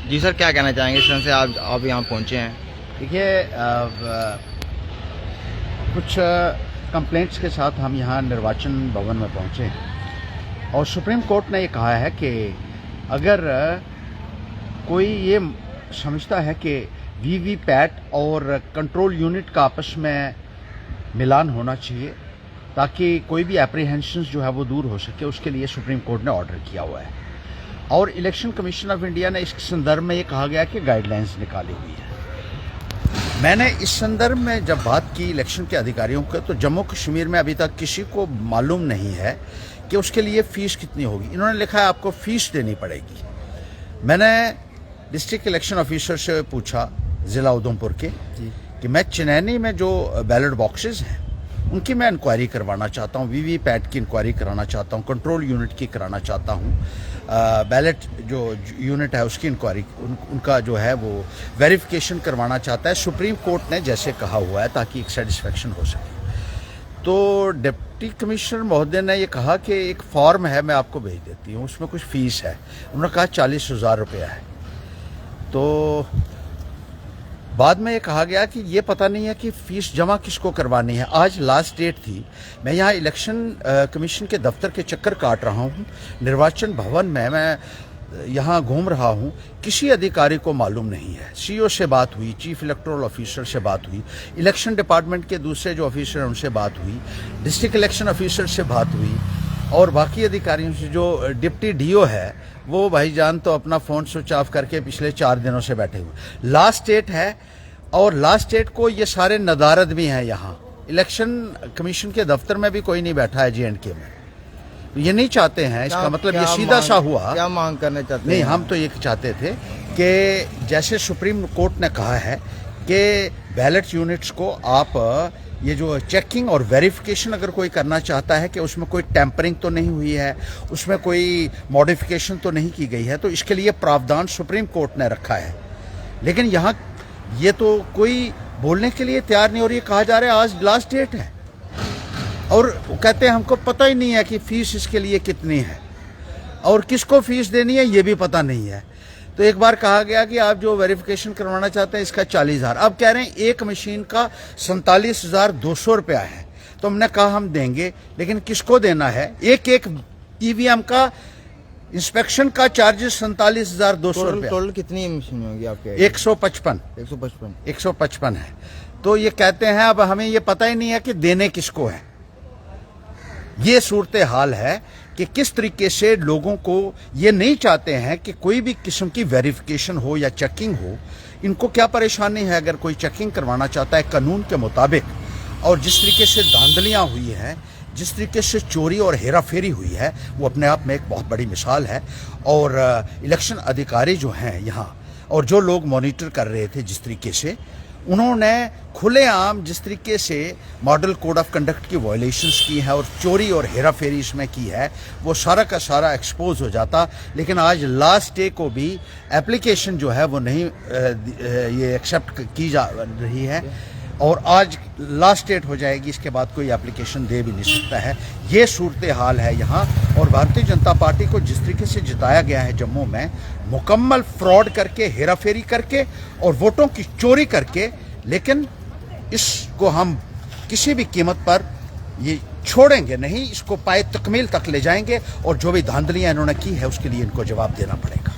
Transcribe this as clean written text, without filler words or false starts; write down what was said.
जी sir, क्या कहना चाहेंगे इस तरह से आप यहाँ पहुँचे हैं? देखिए, कुछ कंप्लेंट्स के साथ हम यहाँ निर्वाचन भवन में पहुँचे हैं और सुप्रीम कोर्ट ने ये कहा है कि अगर कोई ये समझता है कि वीवीपैट और कंट्रोल यूनिट का आपस में मिलान होना चाहिए ताकि कोई भी एप्रीहेंशंस जो है वो दूर हो सके, उसके लिए सुप्रीम कोर्ट ने ऑर्डर किया हुआ है। और इलेक्शन कमीशन ऑफ इंडिया ने इस संदर्भ में ये कहा गया कि गाइडलाइंस निकाली हुई है। मैंने इस संदर्भ में जब बात की इलेक्शन के अधिकारियों को, तो जम्मू कश्मीर में अभी तक किसी को मालूम नहीं है कि उसके लिए फ़ीस कितनी होगी। इन्होंने लिखा है आपको फ़ीस देनी पड़ेगी। मैंने डिस्ट्रिक्ट इलेक्शन ऑफिसर से पूछा ज़िला उधमपुर के कि मैं चिनैनी में जो बैलेट बॉक्सेस हैं उनकी मैं इंक्वायरी करवाना चाहता हूँ, वीवीपैट की इंक्वायरी कराना चाहता हूँ, कंट्रोल यूनिट की कराना चाहता हूँ, बैलेट जो यूनिट है उसकी इंक्वायरी, उनका जो है वो वेरिफिकेशन करवाना चाहता है। सुप्रीम कोर्ट ने जैसे कहा हुआ है ताकि एक सेटिस्फेक्शन हो सके। तो डिप्टी कमिश्नर महोदय ने ये कहा कि एक फॉर्म है, मैं आपको भेज देती हूँ, उसमें कुछ फ़ीस है। उन्होंने कहा 40,000 रुपया है। तो बाद में ये कहा गया कि ये पता नहीं है कि फ़ीस जमा किसको करवानी है। आज लास्ट डेट थी। मैं यहाँ इलेक्शन कमीशन के दफ्तर के चक्कर काट रहा हूँ, निर्वाचन भवन में मैं यहाँ घूम रहा हूँ, किसी अधिकारी को मालूम नहीं है। सीईओ से बात हुई, चीफ इलेक्टोरल ऑफिसर से बात हुई, इलेक्शन डिपार्टमेंट के दूसरे जो ऑफिसर हैं उनसे बात हुई, डिस्ट्रिक्ट इलेक्शन ऑफिसर से बात हुई और बाकी अधिकारियों से। जो डिप्टी डीओ है वो भाईजान तो अपना फ़ोन स्विच ऑफ करके पिछले 4 दिनों से बैठे हुए। लास्ट डेट है और लास्ट डेट को ये सारे नदारद भी हैं। यहाँ इलेक्शन कमीशन के दफ्तर में भी कोई नहीं बैठा है J&K में। ये नहीं चाहते हैं, इसका मतलब ये सीधा सा हुआ। क्या मांग करने चाहते नहीं, हैं? हम तो ये चाहते थे कि जैसे सुप्रीम कोर्ट ने कहा है कि बैलेट यूनिट्स को आप ये जो चेकिंग और वेरिफिकेशन अगर कोई करना चाहता है कि उसमें कोई टेम्परिंग तो नहीं हुई है, उसमें कोई मॉडिफिकेशन तो नहीं की गई है, तो इसके लिए प्रावधान सुप्रीम कोर्ट ने रखा है। लेकिन यहाँ ये तो कोई बोलने के लिए तैयार नहीं, और ये कहा जा रहा है आज लास्ट डेट है और कहते हैं हमको पता ही नहीं है कि फ़ीस इसके लिए कितनी है और किसको फ़ीस देनी है ये भी पता नहीं है। तो एक बार कहा गया कि आप जो वेरिफिकेशन करवाना चाहते हैं इसका 40,000, अब कह रहे हैं एक मशीन का 47,200 रुपया है। तो हमने कहा हम देंगे, लेकिन किसको देना है? एक ईवीएम का इंस्पेक्शन का चार्जेस 47,200 रुपया। टोटल कितनी मशीन होगी आपके? 155 है। तो ये कहते हैं अब हमें ये पता ही नहीं है कि देने किसको है। ये सूरत हाल है कि किस तरीके से लोगों को ये नहीं चाहते हैं कि कोई भी किस्म की वेरिफिकेशन हो या चेकिंग हो। इनको क्या परेशानी है अगर कोई चेकिंग करवाना चाहता है कानून के मुताबिक, और जिस तरीके से धांधलियां हुई हैं, जिस तरीके से चोरी और हेराफेरी हुई है, वो अपने आप में एक बहुत बड़ी मिसाल है। और इलेक्शन अधिकारी जो हैं यहाँ और जो लोग मॉनिटर कर रहे थे, जिस तरीके से उन्होंने खुलेआम जिस तरीके से मॉडल कोड ऑफ कंडक्ट की वायलेशंस की है और चोरी और हेराफेरी इसमें की है, वो सारा का सारा एक्सपोज हो जाता। लेकिन आज लास्ट डे को भी एप्लीकेशन जो है वो नहीं ये एक्सेप्ट की जा रही है और आज लास्ट डेट हो जाएगी, इसके बाद कोई एप्लीकेशन दे भी नहीं सकता है। ये सूरत हाल है यहाँ। और भारतीय जनता पार्टी को जिस तरीके से जिताया गया है जम्मू में, मुकम्मल फ्रॉड करके, हेराफेरी करके और वोटों की चोरी करके, लेकिन इसको हम किसी भी कीमत पर ये छोड़ेंगे नहीं, इसको पाए तकमील तक ले जाएंगे और जो भी धांधलियाँ इन्होंने की है उसके लिए इनको जवाब देना पड़ेगा।